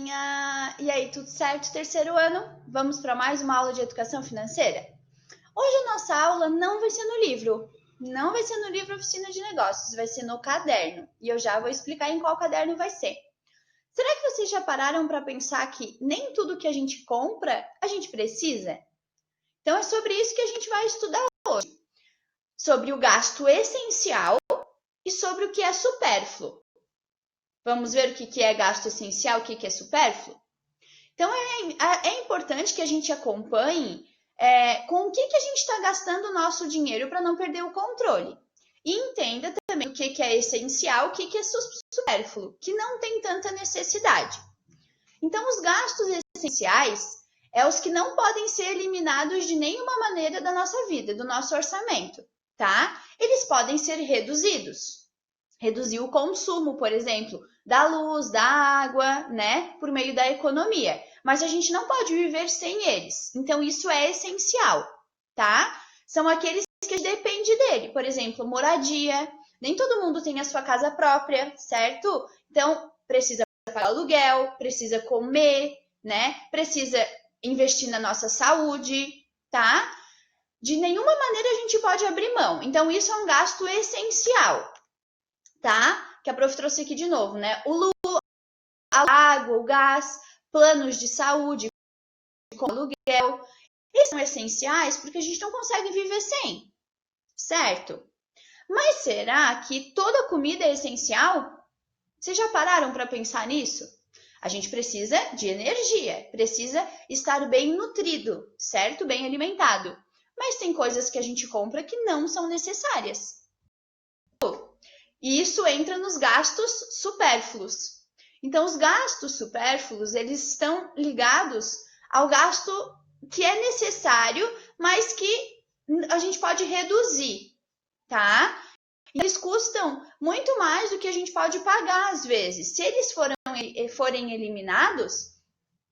turminha! E aí, tudo certo? Terceiro ano? Vamos para mais uma aula de educação financeira? Hoje a nossa aula não vai ser no livro, não vai ser no livro Oficina de Negócios, vai ser no caderno. E eu já vou explicar em qual caderno vai ser. Será que vocês já pararam para pensar que nem tudo que a gente compra, a gente precisa? Então é sobre isso que a gente vai estudar hoje. Sobre o gasto essencial e sobre o que é supérfluo. Vamos ver o que é gasto essencial, o que é supérfluo? Então, é importante que a gente acompanhe com o que a gente está gastando o nosso dinheiro para não perder o controle. E entenda também o que é essencial, o que é supérfluo, que não tem tanta necessidade. Então, os gastos essenciais os que não podem ser eliminados de nenhuma maneira da nossa vida, do nosso orçamento, tá? Eles podem ser reduzidos. Reduzir o consumo, por exemplo, da luz, da água, né? Por meio da economia. Mas a gente não pode viver sem eles. Então, isso é essencial, tá? São aqueles que depende dele. Por exemplo, moradia. Nem todo mundo tem a sua casa própria, certo? Então, precisa pagar aluguel, precisa comer, né? Precisa investir na nossa saúde, tá? De nenhuma maneira a gente pode abrir mão. Então, isso é um gasto essencial, tá? Que a prof trouxe aqui de novo, né? O luz, a água, o gás, planos de saúde, como aluguel. Eles são essenciais porque a gente não consegue viver sem, certo? Mas será que toda comida é essencial? Vocês já pararam para pensar nisso? A gente precisa de energia, precisa estar bem nutrido, certo? Bem alimentado. Mas tem coisas que a gente compra que não são necessárias. E isso entra nos gastos supérfluos. Então, os gastos supérfluos, eles estão ligados ao gasto que é necessário, mas que a gente pode reduzir, tá? E eles custam muito mais do que a gente pode pagar, às vezes. Se eles forem eliminados,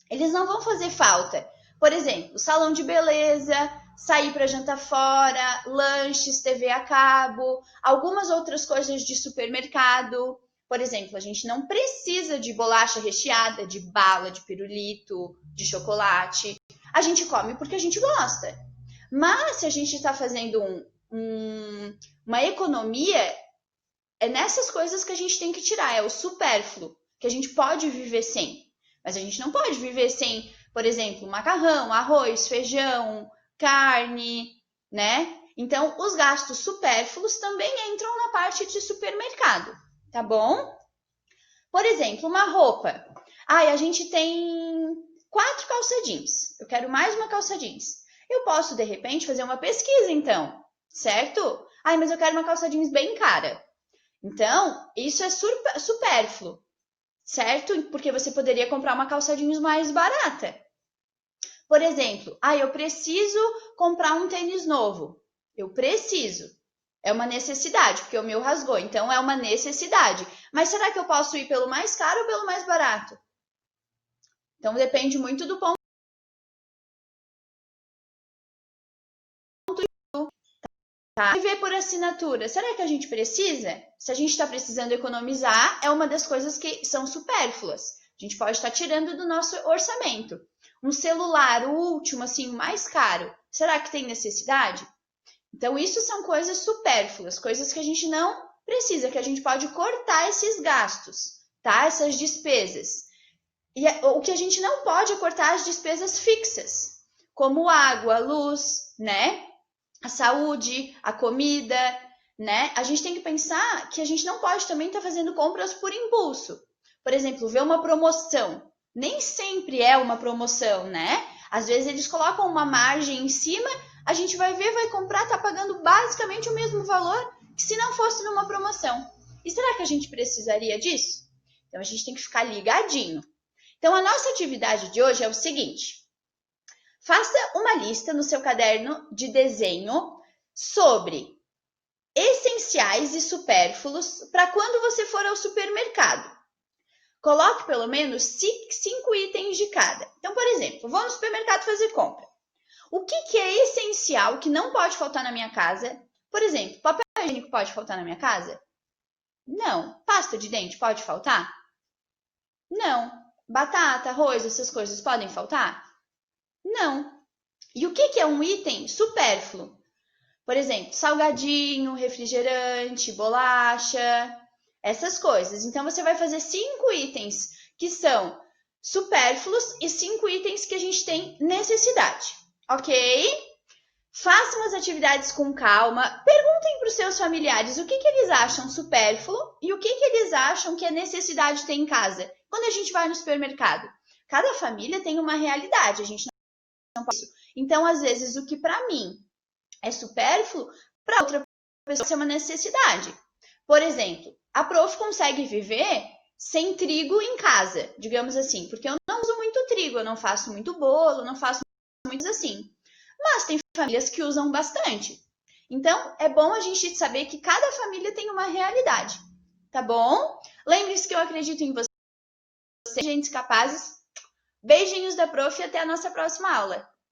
eles não vão fazer falta. Por exemplo, salão de beleza, sair para jantar fora, lanches, TV a cabo, algumas outras coisas de supermercado. Por exemplo, a gente não precisa de bolacha recheada, de bala, de pirulito, de chocolate. A gente come porque a gente gosta. Mas se a gente está fazendo uma economia, é nessas coisas que a gente tem que tirar. É o supérfluo, que a gente pode viver sem. Mas a gente não pode viver sem, por exemplo, macarrão, arroz, feijão, carne, né? Então, os gastos supérfluos também entram na parte de supermercado, tá bom? Por exemplo, uma roupa. A gente tem 4 calça jeans. Eu quero mais uma calça jeans. Eu posso, de repente, fazer uma pesquisa, então, certo? Mas eu quero uma calça jeans bem cara. Então, isso é supérfluo, certo? Porque você poderia comprar uma calça jeans mais barata. Por exemplo, eu preciso comprar um tênis novo. Eu preciso. É uma necessidade, porque o meu rasgou. Então, é uma necessidade. Mas será que eu posso ir pelo mais caro ou pelo mais barato? Então, depende muito do ponto. Tá? Viver por assinatura. Será que a gente precisa? Se a gente está precisando economizar, é uma das coisas que são supérfluas. A gente pode estar tirando do nosso orçamento. Um celular, o último, assim, o mais caro. Será que tem necessidade? Então, isso são coisas supérfluas, coisas que a gente não precisa, que a gente pode cortar esses gastos, tá? Essas despesas. E o que a gente não pode é cortar as despesas fixas, como água, luz, né? A saúde, a comida, né? A gente tem que pensar que a gente não pode também estar fazendo compras por impulso. Por exemplo, ver uma promoção. Nem sempre é uma promoção, né? Às vezes eles colocam uma margem em cima, a gente vai ver, vai comprar, tá pagando basicamente o mesmo valor que se não fosse numa promoção. E será que a gente precisaria disso? Então a gente tem que ficar ligadinho. Então a nossa atividade de hoje é o seguinte: faça uma lista no seu caderno de desenho sobre essenciais e supérfluos para quando você for ao supermercado. Coloque pelo menos 5 itens de cada. Então, por exemplo, vou no supermercado fazer compra. O que é essencial, que não pode faltar na minha casa? Por exemplo, papel higiênico pode faltar na minha casa? Não. Pasta de dente pode faltar? Não. Batata, arroz, essas coisas podem faltar? Não. E o que é um item supérfluo? Por exemplo, salgadinho, refrigerante, bolacha, essas coisas. Então, você vai fazer 5 itens que são supérfluos e 5 itens que a gente tem necessidade, ok? Façam as atividades com calma. Perguntem para os seus familiares o que eles acham supérfluo e o que eles acham que é necessidade de ter em casa. Quando a gente vai no supermercado, cada família tem uma realidade. A gente não pode isso. Então, às vezes, o que para mim é supérfluo, para outra pessoa é uma necessidade. Por exemplo, a prof consegue viver sem trigo em casa, digamos assim, porque eu não uso muito trigo, eu não faço muito bolo, não faço muito assim. Mas tem famílias que usam bastante. Então, é bom a gente saber que cada família tem uma realidade, tá bom? Lembre-se que eu acredito em vocês, gente capazes. Beijinhos da prof e até a nossa próxima aula.